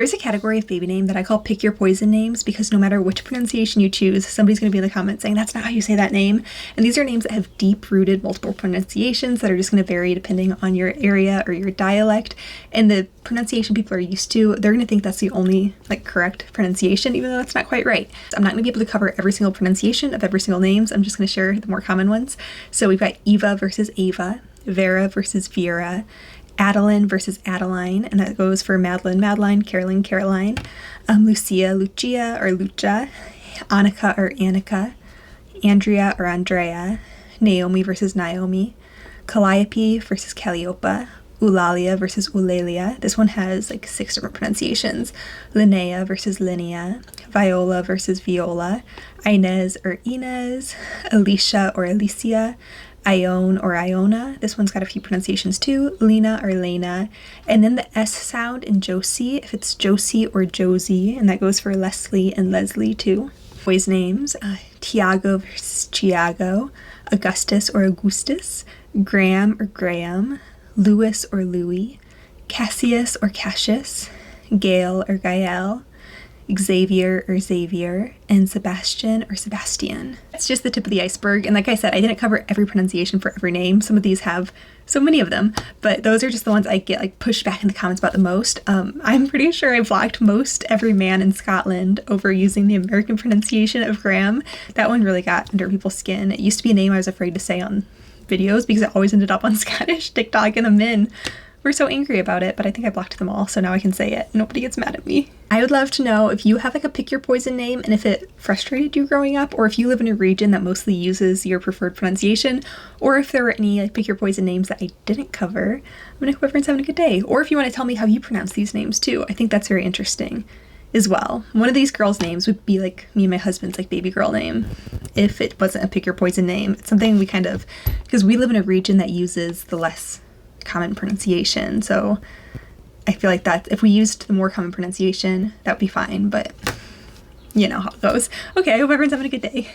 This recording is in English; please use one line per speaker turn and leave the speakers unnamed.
There's a category of baby name that I call pick your poison names because no matter which pronunciation you choose, somebody's going to be in the comments saying that's not how you say that name. And these are names that have deep-rooted multiple pronunciations that are just going to vary depending on your area or your dialect. And the pronunciation people are used to, they're going to think that's the only correct pronunciation, even though that's not quite right. So I'm not going to be able to cover every single pronunciation of every single names. I'm just going to share the more common ones. So we've got Eva versus Ava, Vera versus Vera, Adeline versus Adeline, and that goes for Madeline, Madeline, Caroline, Caroline, Lucia, Lucia, or Lucia, Annika or Annika, Andrea or Andrea, Naomi versus Naomi, Calliope versus Calliope, Eulalia versus Eulalia. This one has 6 different pronunciations. Linnea versus Linnea, Viola versus Viola, Inez or Inez, Alicia or Alicia, Ione or Iona. This one's got a few pronunciations too. Lena or Lena. And then the S sound in Josie, if it's Josie or Josie, and that goes for Leslie and Leslie too. Boys' names, Tiago versus Tiago, Augustus or Augustus, Graham or Graham, Louis or Louis, Cassius or Cassius, Gail or Gael, Xavier or Xavier, and Sebastian or Sebastian. That's just the tip of the iceberg, and like I said, I didn't cover every pronunciation for every name. Some of these have so many of them, but those are just the ones I get pushed back in the comments about the most. I'm pretty sure I blocked most every man in Scotland over using the American pronunciation of Graham. That one really got under people's skin. It used to be a name I was afraid to say on videos because it always ended up on Scottish TikTok, and the men were so angry about it, but I think I blocked them all, so now I can say it. Nobody gets mad at me. I would love to know if you have a pick your poison name and if it frustrated you growing up, or if you live in a region that mostly uses your preferred pronunciation, or if there were any pick your poison names that I didn't cover. I'm gonna hope everyone's having a good day. Or if you want to tell me how you pronounce these names too. I think that's very interesting as well. One of these girls' names would be me and my husband's baby girl name if it wasn't a pick your poison name. It's something we because we live in a region that uses the less common pronunciation, so I feel like that if we used the more common pronunciation, that would be fine, but you know how it goes. Okay, I hope everyone's having a good day.